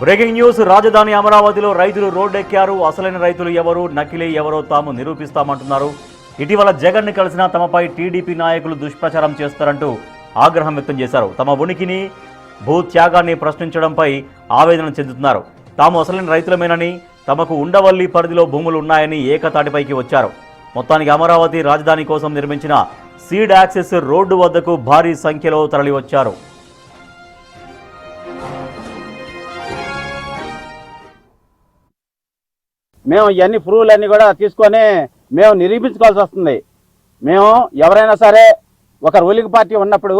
Breaking news. రాజధాని అమరావతిలో రైతులు రోడ్డెక్కారు. అసలైన రైతులు ఎవరు, నకిలీ ఎవరో తాము నిరూపిస్తామంటున్నారు. ఇటీవల జగన్ ని కలిసిన తమపై టీడీపీ నాయకులు దుష్ప్రచారం చేస్తారంటూ ఆగ్రహం వ్యక్తం చేశారు. తమ ఉనికిని, భూత్యాగాన్ని ప్రశ్నించడంపై ఆవేదన చెందుతున్నారు. తాము అసలైన రైతులమేనని, తమకు ఉండవల్లి పరిధిలో భూములు ఉన్నాయని ఏకతాటిపైకి వచ్చారు. మొత్తానికి అమరావతి రాజధాని కోసం నిర్మించిన సీడ్ యాక్సెస్ రోడ్డు వద్దకు భారీ సంఖ్యలో తరలివచ్చారు. మేము ఇవన్నీ ప్రూఫ్లన్నీ కూడా తీసుకొని మేము నిరూపించుకోవాల్సి వస్తుంది. మేము ఎవరైనా సరే ఒక రూలింగ్ పార్టీ ఉన్నప్పుడు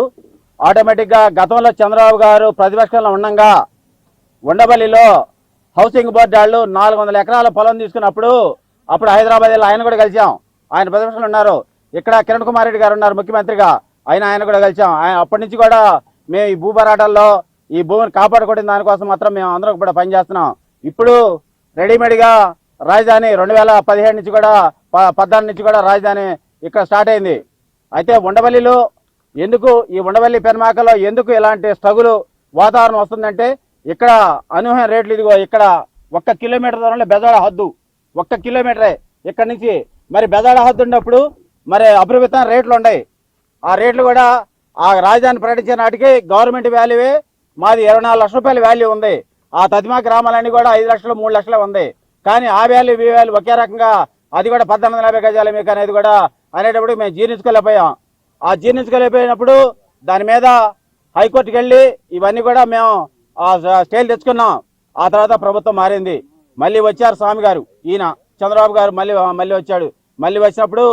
ఆటోమేటిక్గా గతంలో చంద్రబాబు గారు ప్రతిపక్షంలో ఉండగా ఉండవల్లిలో హౌసింగ్ బోర్డు వాళ్ళు 400 ఎకరాల పొలం తీసుకున్నప్పుడు అప్పుడు హైదరాబాద్ వెళ్ళి ఆయన కూడా కలిసాం. ఆయన ప్రతిపక్షంలో ఉన్నారు. ఇక్కడ కిరణ్ కుమార్ రెడ్డి గారు ఉన్నారు ముఖ్యమంత్రిగా, ఆయన కూడా కలిసాం. అప్పటి నుంచి కూడా మేము ఈ భూ పోరాటాల్లో ఈ భూమిని కాపాడుకోవడం దానికోసం మాత్రం మేము అందరం కూడా పనిచేస్తున్నాం. ఇప్పుడు రెడీమేడ్గా రాజధాని 2017 నుంచి కూడా 14 నుంచి కూడా రాజధాని ఇక్కడ స్టార్ట్ అయింది. అయితే ఉండవల్లిలో ఎందుకు ఈ ఉండవల్లి పెనమాకలో ఎందుకు ఇలాంటి స్ట్రగుల్ వాతావరణం వస్తుందంటే ఇక్కడ అనూహ్య రేట్లు. ఇదిగో ఇక్కడ 1 కిలోమీటర్ దూరంలో బెజవాడ హద్దు, 1 కిలోమీటరే ఇక్కడ నుంచి. మరి బెజవాడ హద్దు ఉన్నప్పుడు మరి అపరిమితమైన రేట్లు ఉన్నాయి. ఆ రేట్లు కూడా ఆ రాజధాని ప్రకటించే నాటికి గవర్నమెంట్ వాల్యూవే మాది 24 లక్షల రూపాయల వాల్యూ ఉంది. ఆ తదిమా గ్రామాలన్నీ కూడా 5 లక్షలు 3 లక్షలు ఉంది. కానీ ఆ వాల్యూ ఈ వాల్యూ ఒకే రకంగా, అది కూడా 1850 గజాల మీకు అనేది కూడా అనేటప్పుడు మేము జీర్ణించుకోలేకపోయాం. ఆ జీర్ణించుకోలేకపోయినప్పుడు దాని మీద హైకోర్టుకి వెళ్ళి ఇవన్నీ కూడా మేము స్టేలు తెచ్చుకున్నాం. ఆ తర్వాత ప్రభుత్వం మారింది. మళ్ళీ వచ్చారు స్వామి గారు, ఈయన చంద్రబాబు గారు మళ్ళీ వచ్చాడు. మళ్ళీ వచ్చినప్పుడు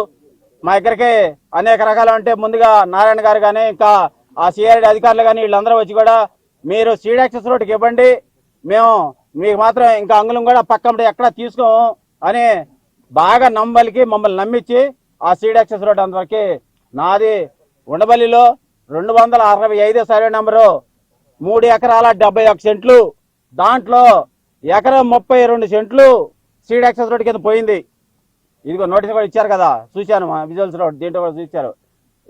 మా దగ్గరికి అనేక రకాలు అంటే ముందుగా నారాయణ గారు కానీ ఇంకా ఆ సిఆర్డి అధికారులు కానీ వీళ్ళందరూ వచ్చి కూడా మీరు సీడ్ యాక్సెస్ రోడ్డుకి ఇవ్వండి, మేము మీకు మాత్రం ఇంకా అంగుళం కూడా పక్కన ఎక్కడ తీసుకోము అని బాగా నమ్మలికి మమ్మల్ని నమ్మించి ఆ సీడ్ యాక్సెస్ రోడ్ అందరికి నాది ఉండవల్లిలో 265 సర్వే నెంబరు 3 ఎకరాల 71 సెంట్లు, దాంట్లో ఎకరం 32 సెంట్లు సీడ్ యాక్సెస్ రోడ్ కింద పోయింది. ఇదిగో నోటీస్ కూడా ఇచ్చారు కదా, చూశాను మా విజువల్స్ రోడ్, దీంట్లో కూడా చూశారు.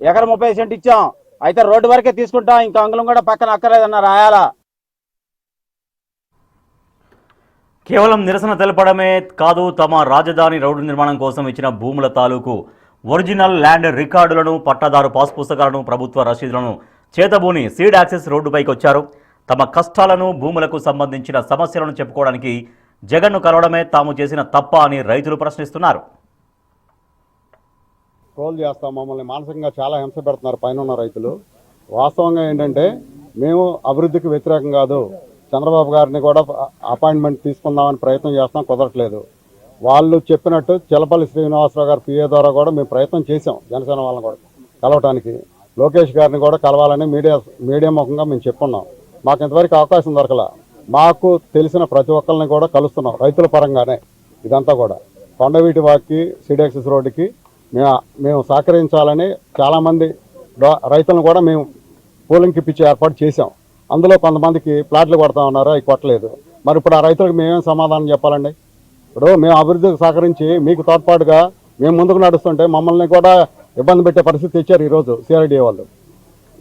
ఎకరం 30 సెంట్ ఇచ్చాం. అయితే రోడ్డు వరకే తీసుకుంటాం, ఇంకా అంగుళం కూడా పక్కన అక్కర్లేదన్నారు రాయాలా. కేవలం నిరసన తెలపడమే కాదు, తమ రాజధాని రోడ్డు నిర్మాణం కోసం ఇచ్చిన భూముల తాలూకు ఒరిజినల్ ల్యాండ్ రికార్డులను, పట్టాదారు పాస్ పుస్తకాలను, ప్రభుత్వ రసీదులను చేతబూని సీడ్ యాక్సెస్ రోడ్డుపైకి వచ్చారు. తమ కష్టాలను, భూములకు సంబంధించిన సమస్యలను చెప్పుకోవడానికి జగన్ను కలవడమే తాము చేసిన తప్ప అని రైతులు ప్రశ్నిస్తున్నారు. ట్రోల్ చేస్తాం, మమ్మల్ని మానసికంగా చాలా హింస పెడుతున్నారు పైన ఉన్న రైతులు. వాస్తవంగా ఏంటంటే మేము అభివృద్ధికి వ్యతిరేకం కాదు. చంద్రబాబు గారిని కూడా అపాయింట్మెంట్ తీసుకుందామని ప్రయత్నం చేస్తాం, కుదరట్లేదు. వాళ్ళు చెప్పినట్టు చిలపల్లి శ్రీనివాసరావు గారు పిఏ ద్వారా కూడా మేము ప్రయత్నం చేసాం, జనసేన వాళ్ళని కూడా కలవటానికి. లోకేష్ గారిని కూడా కలవాలని మీడియా ముఖంగా మేము చెప్పున్నాం. మాకు ఇంతవరకు అవకాశం దొరకల. మాకు తెలిసిన ప్రతి ఒక్కరిని కూడా కలుస్తున్నాం రైతుల పరంగానే. ఇదంతా కూడా కొండవీటి వాక్కి సీడ్ యాక్సెస్ రోడ్డుకి మేము సహకరించాలని చాలామంది రైతులను కూడా మేము పోలింగ్కి ఇప్పించే ఏర్పాటు చేసాం. అందులో కొంతమందికి ప్లాట్లు కొడతా ఉన్నారు, అవి కొట్టలేదు. మరి ఇప్పుడు ఆ రైతులకు మేమేం సమాధానం చెప్పాలండి? ఇప్పుడు మేము అభివృద్ధికి సహకరించి మీకు తోడ్పాటుగా మేము ముందుకు నడుస్తుంటే మమ్మల్ని కూడా ఇబ్బంది పెట్టే పరిస్థితి తెచ్చారు ఈరోజు సిఆర్డీఏ వాళ్ళు.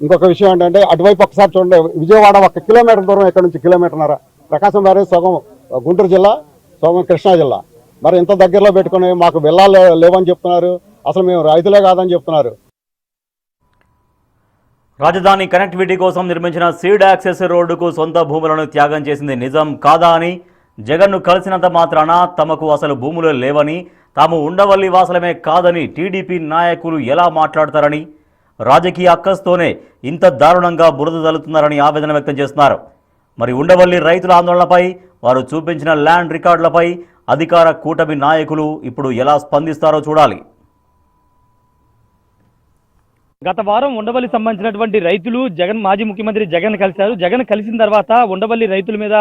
ఇంకొక విషయం ఏంటంటే అటువైపు ఒకసారి చూడండి, విజయవాడ 1 కిలోమీటర్ దూరం ఇక్కడ నుంచి కిలోమీటర్న్నర. ప్రకాశం బ్యారేజ్ సగం గుంటూరు జిల్లా, సగం కృష్ణా జిల్లా. మరి ఇంత దగ్గరలో పెట్టుకుని మాకు వెళ్ళాలి లేవని చెప్తున్నారు. అసలు మేము రైతులే కాదని చెప్తున్నారు. రాజధాని కనెక్టివిటీ కోసం నిర్మించిన సీడ్ యాక్సెస్ రోడ్డుకు సొంత భూములను త్యాగం చేసింది నిజం కాదా అని, జగన్ను కలిసినంత మాత్రాన తమకు అసలు భూములు లేవని, తాము ఉండవల్లి వాసులమే కాదని టీడీపీ నాయకులు ఎలా మాట్లాడతారని, రాజకీయ అక్కస్తోనే ఇంత దారుణంగా బురద తల్లుతున్నారని ఆవేదన వ్యక్తం చేస్తున్నారు. మరి ఉండవల్లి రైతుల ఆందోళనపై, వారు చూపించిన ల్యాండ్ రికార్డులపై అధికార కూటమి నాయకులు ఇప్పుడు ఎలా స్పందిస్తారో చూడాలి. గత వారం ఉండవల్లి సంబంధించినటువంటి రైతులు మాజీ ముఖ్యమంత్రి జగన్ కలిశారు. జగన్ కలిసిన తర్వాత ఉండవల్లి రైతుల మీద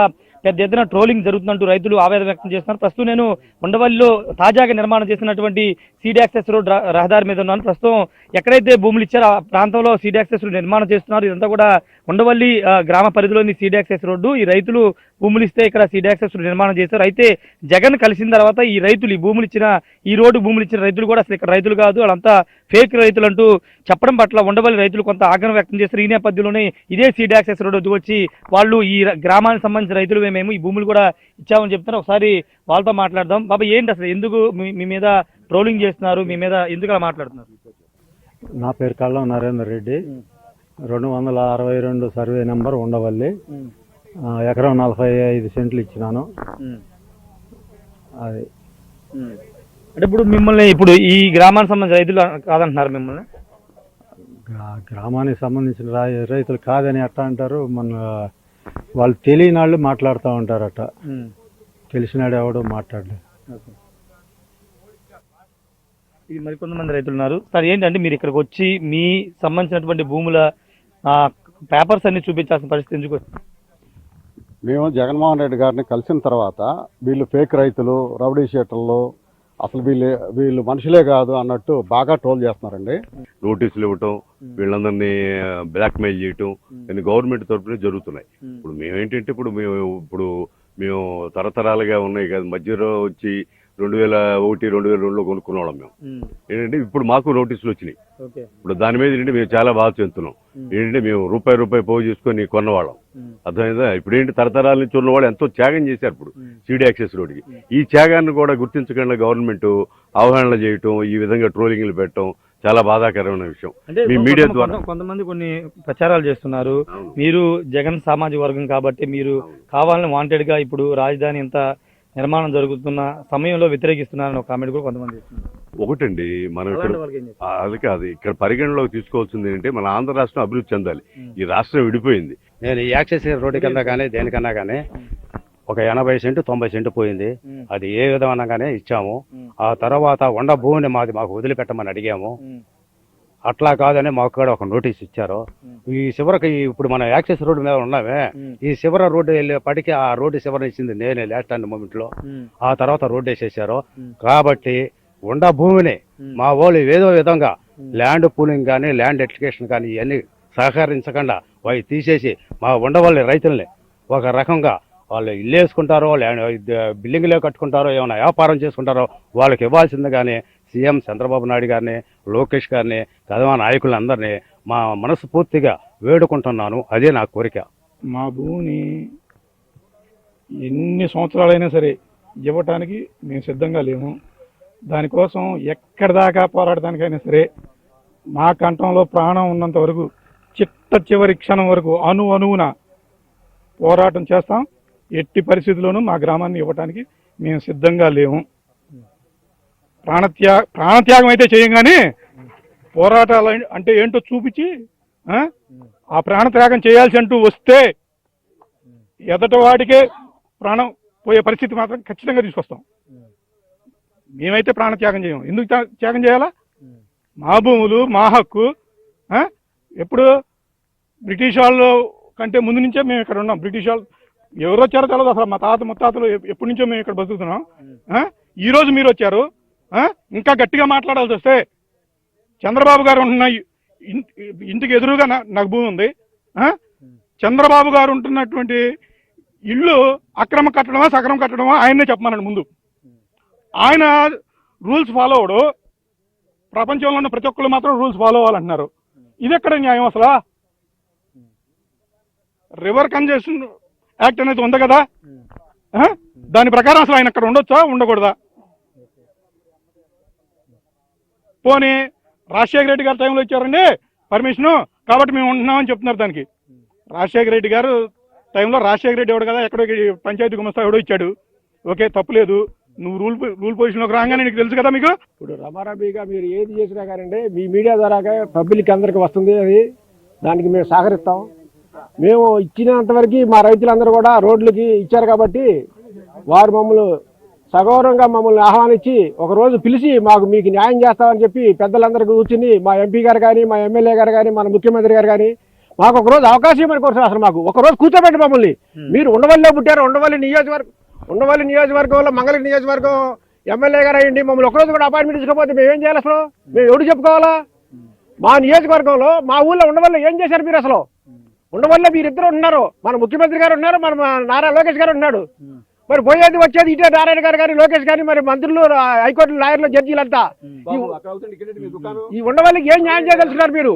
పెద్ద ఎత్తున ట్రోలింగ్ జరుగుతున్నట్టు రైతులు ఆవేదన వ్యక్తం చేస్తున్నారు. ప్రస్తుతం నేను ఉండవల్లిలో తాజాగా నిర్మాణం చేసినటువంటి సీడ్ యాక్సెస్ రోడ్ రహదారి మీద ఉన్నాను. ప్రస్తుతం ఎక్కడైతే భూములు ఇచ్చారో ఆ ప్రాంతంలో సీడ్ యాక్సెస్ రోడ్ నిర్మాణం చేస్తున్నారు. ఇదంతా కూడా ఉండవల్లి గ్రామ పరిధిలోని సీడ్ యాక్సెస్ రోడ్డు. ఈ రైతులు భూములు ఇస్తే ఇక్కడ సీడ్ యాక్సెస్ నిర్మాణం చేశారు. అయితే జగన్ కలిసిన తర్వాత ఈ రైతులు ఈ రోడ్డు భూములు ఇచ్చిన రైతులు కూడా అసలు ఇక్కడ రైతులు కాదు, వాళ్ళంతా ఫేక్ రైతులు అంటూ చెప్పడం పట్ల ఉండవల్లి రైతులు కొంత ఆగ్రహం వ్యక్తం చేస్తారు. ఈ నేపథ్యంలోనే ఇదే సీడ్ యాక్సెస్ రోడ్డు వద్దు వచ్చి వాళ్ళు ఈ గ్రామానికి సంబంధించిన రైతులు మేము ఈ భూములు కూడా ఇచ్చామని చెప్తున్నారు. ఒకసారి వాళ్ళతో మాట్లాడదాం. బాబా ఏంటి అసలు ఎందుకు మీ మీద ట్రోలింగ్ చేస్తున్నారు, మీ మీద ఎందుకు అలా మాట్లాడుతున్నారు? నా పేరు కళ్ళం నరేందర్ రెడ్డి, 262 సర్వే నెంబర్ ఉండవల్లి. ఎకరం 45 సెంట్లు ఇచ్చినాను. అది అంటే ఇప్పుడు ఈ గ్రామానికి సంబంధించిన రైతులు కాదంటున్నారు మిమ్మల్ని? గ్రామానికి సంబంధించిన రైతులు కాదని ఎట్లా అంటారు? వాళ్ళు తెలియని వాళ్ళు మాట్లాడుతూ ఉంటారు. అట్ట తెలిసినాడు ఎవడో మాట్లాడలేదు. ఇది మరికొంతమంది రైతులు ఉన్నారు. సార్ ఏంటంటే మీరు ఇక్కడికి వచ్చి మీ సంబంధించినటువంటి భూముల పేపర్స్ అన్ని చూపించాల్సిన పరిస్థితి ఎందుకు? మేము జగన్మోహన్ రెడ్డి గారిని కలిసిన తర్వాత వీళ్ళు ఫేక్ రైతులు, రౌడీ షీటర్లు, అసలు వీళ్ళు మనుషులే కాదు అన్నట్టు బాగా ట్రోల్ చేస్తున్నారండి. నోటీసులు ఇవ్వటం, వీళ్ళందరినీ బ్లాక్మెయిల్ చేయటం ఇన్ని గవర్నమెంట్ తరఫున జరుగుతున్నాయి. ఇప్పుడు మేమేంటంటే ఇప్పుడు మేము తరతరాలుగా ఉన్నాయి కదా, మధ్యలో వచ్చి 2001, 2002లో కొనుక్కున్న వాళ్ళం మేము. ఏంటంటే ఇప్పుడు మాకు నోటీసులు వచ్చినాయి. ఇప్పుడు దాని మీద ఏంటంటే మేము చాలా బాగా చెందుతున్నాం. ఏంటంటే మేము రూపాయి పోగు చేసుకొని కొన్నవాళ్ళం. అర్థమైందా? ఇప్పుడు ఏంటి తరతరాల నుంచి ఉన్నవాళ్ళు ఎంతో త్యాగం చేశారు ఇప్పుడు సీడ్ యాక్సెస్ రోడ్డుకి. ఈ త్యాగాన్ని కూడా గుర్తించకుండా గవర్నమెంట్ అవహేళన చేయటం, ఈ విధంగా ట్రోలింగ్లు పెట్టడం చాలా బాధాకరమైన విషయం. మీ మీడియా ద్వారా కొంతమంది కొన్ని ప్రచారాలు చేస్తున్నారు. మీరు జగన్ సామాజిక వర్గం కాబట్టి మీరు కావాలని వాంటెడ్ గా ఇప్పుడు రాజధాని ఇంత నిర్మాణం జరుగుతున్న సమయంలో వ్యతిరేకిస్తున్నారని ఒక కామెంట్ కూడా కొంతమంది చేస్తున్నారు. ఒకటండి, మనం అది కాదు ఇక్కడ పరిగణలోకి తీసుకోవాల్సింది ఏంటంటే మన ఆంధ్ర రాష్ట్రం అభివృద్ధి చెందాలి. ఈ రాష్ట్రం విడిపోయింది. నేను ఈ యాక్సెస్ రోడ్డు కింద కానీ దేనికన్నా కానీ ఒక 80 సెంటు 90 సెంటు పోయింది. అది ఏ విధంగానే ఇచ్చాము. ఆ తర్వాత ఉండ భూమిని మాకు వదిలిపెట్టమని అడిగాము. అట్లా కాదని మాకు కూడా ఒక నోటీస్ ఇచ్చారు. ఈ చివరికి ఇప్పుడు మన యాక్సెస్ రోడ్డు మీద ఉన్నామే, ఈ చివర రోడ్డు వెళ్ళేపటికి ఆ రోడ్డు చివర ఇచ్చింది నేనే లాస్ట్ అండ్ మూమెంట్ లో. ఆ తర్వాత రోడ్డు వేసేసారు. కాబట్టి ఉండ భూమిని మా వాళ్ళు ఏదో విధంగా ల్యాండ్ పూలింగ్ కానీ ల్యాండ్ ఎడ్యుకేషన్ కానీ ఇవన్నీ సహకరించకుండా అవి తీసేసి మా ఉండవల్లి రైతుల్ని ఒక రకంగా వాళ్ళు ఇల్లు వేసుకుంటారో బిల్డింగ్లే కట్టుకుంటారో ఏమైనా వ్యాపారం చేసుకుంటారో వాళ్ళకి ఇవ్వాల్సింది. కానీ సీఎం చంద్రబాబు నాయుడు గారిని, లోకేష్ గారిని, కదమా నాయకులందరినీ మా మనస్ఫూర్తిగా వేడుకుంటున్నాను. అదే నా కోరిక. మా భూమిని ఎన్ని సంవత్సరాలైనా సరే ఇవ్వటానికి మేము సిద్ధంగా లేము. దానికోసం ఎక్కడి దాకా పోరాడటానికైనా సరే మా కంఠంలో ప్రాణం ఉన్నంత వరకు చివరి క్షణం వరకు అణువున పోరాటం చేస్తాం. ఎట్టి పరిస్థితుల్లోనూ మా గ్రామాన్ని ఇవ్వటానికి మేము సిద్ధంగా లేము. ప్రాణత్యాగం అయితే చేయంగానే పోరాటాలు అంటే ఏంటో చూపించి ఆ ప్రాణత్యాగం చేయాల్సి అంటూ వస్తే ఎదట వాడికే ప్రాణం పోయే పరిస్థితి మాత్రం ఖచ్చితంగా తీసుకొస్తాం. మేమైతే ప్రాణత్యాగం చేయం. ఎందుకు త్యాగం చేయాలా? మా భూములు, మా హక్కు. ఎప్పుడు బ్రిటిష్ వాళ్ళు కంటే ముందు నుంచే మేము ఇక్కడ ఉన్నాం. బ్రిటిష్ వాళ్ళు ఎవరు వచ్చారో తెలియదు అసలు. మా తాత ముత్తాతలు ఎప్పటి నుంచో మేము ఇక్కడ బతుకుతున్నాం. ఈరోజు మీరు వచ్చారు. ఇంకా గట్టిగా మాట్లాడాల్సి వస్తే చంద్రబాబు గారు ఉంటున్న ఇంటికి ఎదురుగా నాకు భూమి ఉంది. చంద్రబాబు గారు ఉంటున్నటువంటి ఇల్లు అక్రమ కట్టడమా సక్రమ కట్టడమా ఆయన్నే చెప్పమన్నాడు ముందు. ఆయన రూల్స్ ఫాలో అవడు. ప్రపంచంలో ఉన్న ప్రతి ఒక్కళ్ళు మాత్రం రూల్స్ ఫాలో అవ్వాలంటున్నారు. ఇది ఎక్కడ న్యాయం అసలు? రివర్ కన్జెషన్ యాక్ట్ అనేది ఉంది కదా, దాని ప్రకారం అసలు ఆయన అక్కడ ఉండొచ్చా ఉండకూడదా? పోనీ రాజశేఖర రెడ్డి గారి టైంలో ఇచ్చారండి పర్మిషను కాబట్టి మేము ఉంటున్నామని చెప్తున్నారు. దానికి రాజశేఖర రెడ్డి గారు టైంలో రాజశేఖర రెడ్డి ఎవడు కదా, ఎక్కడో పంచాయతీ గుమస్తా ఎవడో ఇచ్చాడు. ఓకే, తప్పులేదు. నువ్వు రూల్ పొజిషన్లోకి రాగానే నీకు తెలుసు కదా. మీకు ఇప్పుడు రమారబీగా మీరు ఏది చేసినా కానీ మీ మీడియా ద్వారా పబ్లిక్ అందరికి వస్తుంది. అది దానికి మేము సహకరిస్తాం. మేము ఇచ్చినంతవరకు మా రైతులందరూ కూడా రోడ్లకి ఇచ్చారు కాబట్టి వారు మమ్మల్ని సగౌరవంగా మమ్మల్ని ఆహ్వానించి ఒకరోజు పిలిచి మీకు న్యాయం చేస్తామని చెప్పి పెద్దలందరికీ కూర్చుని మా ఎంపీ గారు కానీ, మా ఎమ్మెల్యే గారు కానీ, మన ముఖ్యమంత్రి గారు కానీ మాకు ఒకరోజు అవకాశం ఇవ్వమని కోరుతారు. అసలు మాకు ఒకరోజు కూర్చోబెట్టి మమ్మల్ని, మీరు ఉండవల్లిలో పుట్టారు, ఉండవల్లి నియోజకవర్గంలో మంగళగిరి నియోజకవర్గం ఎమ్మెల్యే గారు అయ్యండి, మమ్మల్ని ఒకరోజు కూడా అపాయింట్మెంట్ ఇచ్చకపోతే మేమేం చేయాలి? అసలు మేము ఎవరు చెప్పుకోవాలా? మా నియోజకవర్గంలో మా ఊళ్ళో ఉండవల్లి ఏం చేశారు మీరు? అసలు ఉండవల్ల మీరిద్దరు ఉన్నారు, మన ముఖ్యమంత్రి గారు ఉన్నారు, మన నారా లోకేష్ గారు ఉన్నాడు. మరి పోయేది వచ్చేది ఇటే నారాయణ గారు కానీ లోకేష్ కానీ మరి మంత్రులు హైకోర్టు లాయర్లు జడ్జీలంతా ఈ ఉండవల్లికి ఏం న్యాయం చేయదలుచున్నారు మీరు?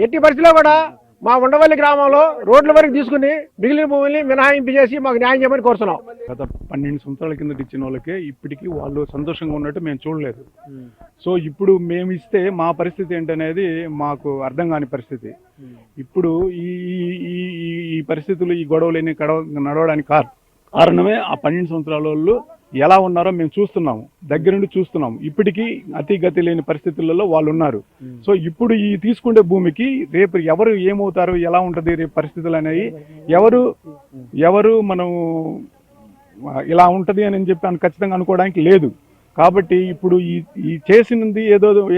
ఎట్టి పరిస్థితిలో కూడా మా ఉండవల్లి గ్రామంలో రోడ్ల వరకు తీసుకుని మిగిలిన భూముల్ని మినహాయింపు చేసి మాకు న్యాయం చేయమని కోరుతున్నాం. గత 12 సంవత్సరాల కిందట ఇచ్చిన వాళ్ళకే ఇప్పటికీ వాళ్ళు సంతోషంగా ఉన్నట్టు మేము చూడలేదు. సో ఇప్పుడు మేము ఇస్తే మా పరిస్థితి ఏంటనేది మాకు అర్థం కాని పరిస్థితి. ఇప్పుడు ఈ ఈ ఈ పరిస్థితులు ఈ గొడవలు నడవడానికి కారణమే ఆ 12 సంవత్సరాల వాళ్ళు ఎలా ఉన్నారో మేము చూస్తున్నాము, దగ్గరుండి చూస్తున్నాము. ఇప్పటికీ అతి గతి లేని పరిస్థితులలో వాళ్ళు ఉన్నారు. సో ఇప్పుడు ఈ తీసుకునే భూమికి రేపు ఎవరు ఏమవుతారు, ఎలా ఉంటుంది రేపు పరిస్థితులు అనేవి ఎవరు మనం ఇలా ఉంటుంది అని చెప్పి ఖచ్చితంగా అనుకోవడానికి లేదు. కాబట్టి ఇప్పుడు ఈ చేసినది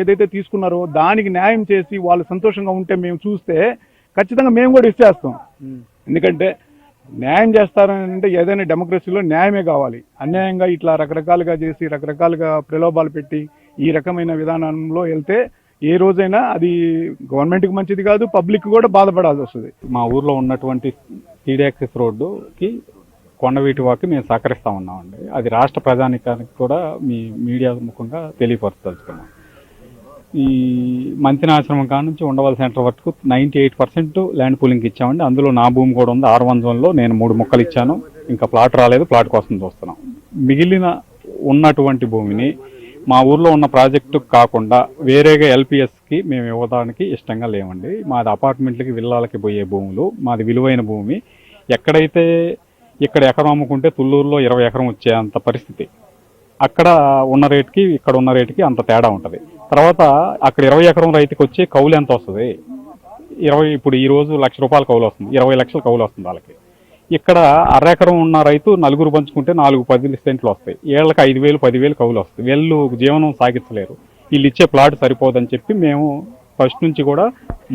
ఏదైతే తీసుకున్నారో దానికి న్యాయం చేసి వాళ్ళు సంతోషంగా ఉంటే మేము చూస్తే ఖచ్చితంగా మేము కూడా ఇచ్చేస్తాం. ఎందుకంటే న్యాయం చేస్తారని అంటే ఏదైనా డెమోక్రసీలో న్యాయమే కావాలి. అన్యాయంగా ఇట్లా రకరకాలుగా చేసి రకరకాలుగా ప్రలోభాలు పెట్టి ఈ రకమైన విధానంలో వెళ్తే ఏ రోజైనా అది గవర్నమెంట్కి మంచిది కాదు, పబ్లిక్ కూడా బాధపడాల్సి వస్తుంది. మా ఊర్లో ఉన్నటువంటి టీడీ యాక్సెస్ రోడ్డుకి కొండవీటి వాకి మేము సహకరిస్తా ఉన్నామండి. అది రాష్ట్ర ప్రజానికానికి కూడా మీ మీడియా ముఖంగా తెలియపరచదలుచుకున్నాం. ఈ మంతినాశ్రమం కాడ నుంచి ఉండవల్లి సెంటర్ వరకు 98% ల్యాండ్ పూలింగ్కి ఇచ్చామండి. అందులో నా భూమి కూడా ఉంది. R1 జోన్లో నేను 3 మొక్కలు ఇచ్చాను. ఇంకా ప్లాట్ రాలేదు, ప్లాట్ కోసం చూస్తున్నాం. మిగిలిన ఉన్నటువంటి భూమిని మా ఊర్లో ఉన్న ప్రాజెక్టు కాకుండా వేరేగా LPSకి మేము ఇవ్వడానికి ఇష్టంగా లేవండి. మాది అపార్ట్మెంట్లకి విల్లాలకి పోయే భూములు, మాది విలువైన భూమి. ఎక్కడైతే ఇక్కడ ఎకరం అమ్ముకుంటే తుళ్ళూరులో 20 ఎకరం వచ్చే అంత పరిస్థితి. అక్కడ ఉన్న రేటుకి ఇక్కడ ఉన్న రేటుకి అంత తేడా ఉంటుంది. తర్వాత అక్కడ 20 ఎకరం రైతుకి వచ్చే కౌలు ఎంత వస్తుంది? ఇప్పుడు ఈ రోజు ₹1,00,000 కౌలు వస్తుంది, 20 లక్షల కౌలు వస్తుంది వాళ్ళకి. ఇక్కడ అరెకరం ఉన్న రైతు 4 పంచుకుంటే 4-10 సెంట్లు వస్తాయి. ఏళ్ళకి 5,000 10,000 కౌలు వస్తాయి. వీళ్ళు జీవనం సాగించలేరు. వీళ్ళు ఇచ్చే ప్లాట్ సరిపోదని చెప్పి మేము ఫస్ట్ నుంచి కూడా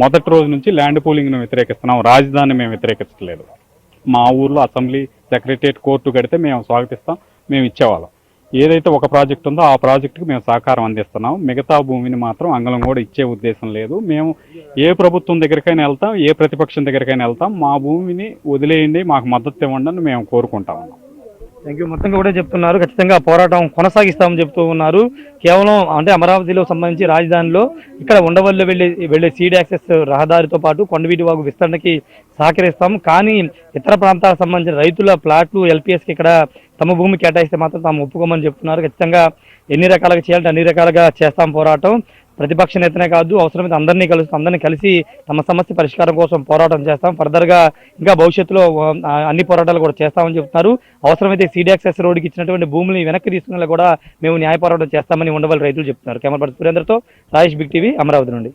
మొదటి రోజు నుంచి ల్యాండ్ పూలింగ్ను వ్యతిరేకిస్తున్నాం. రాజధాని మేము వ్యతిరేకించలేదు. మా ఊర్లో అసెంబ్లీ, సెక్రటరియట్, కోర్టు కడితే మేము స్వాగతిస్తాం, మేము ఇచ్చేవాళ్ళం. ఏదైతే ఒక ప్రాజెక్ట్ ఉందో ఆ ప్రాజెక్టుకి మేము సహకారం అందిస్తున్నాం. మిగతా భూమిని మాత్రం అంగళం కూడా ఇచ్చే ఉద్దేశం లేదు. మేము ఏ ప్రభుత్వం దగ్గరికైనా వెళ్తాం, ఏ ప్రతిపక్షం దగ్గరికైనా వెళ్తాం. మా భూమిని వదిలేయండి, మాకు మద్దతు ఇవ్వండి అని మేము కోరుకుంటా ఉన్నాం. Thank you. మొత్తంగా కూడా చెప్తున్నారు, ఖచ్చితంగా పోరాటం కొనసాగిస్తామని చెప్తూ ఉన్నారు. కేవలం అంటే అమరావతిలో సంబంధించి రాజధానిలో ఇక్కడ ఉండవల్లి వెళ్ళే సీడ్ యాక్సెస్ రహదారితో పాటు కొండవీటి వాగు విస్తరణకి సహకరిస్తాం. కానీ ఇతర ప్రాంతాలకు సంబంధించిన రైతుల ప్లాట్లు LPSకి ఇక్కడ తమ భూమి కేటాయిస్తే మాత్రం తాము ఒప్పుకోమని చెప్తున్నారు. ఖచ్చితంగా ఎన్ని రకాలుగా చేయాలంటే అన్ని రకాలుగా చేస్తాం పోరాటం. ప్రతిపక్ష నేతనే కాదు, అవసరమైతే అందరినీ కలిసి తమ సమస్య పరిష్కారం కోసం పోరాటం చేస్తాం. ఫర్దర్గా ఇంకా భవిష్యత్తులో అన్ని పోరాటాలు కూడా చేస్తామని చెప్తున్నారు. అవసరమైతే సీడ్ యాక్సెస్ రోడ్డుకి ఇచ్చినటువంటి భూముల్ని వెనక్కి తీసుకునేలా కూడా మేము న్యాయ పోరాటం చేస్తామని ఉండవల్లి రైతులు చెప్తున్నారు. కెమెరా పర్సన్ సురేంద్రతో రాజేష్, బిగ్ టీవీ, అమరావతి నుండి.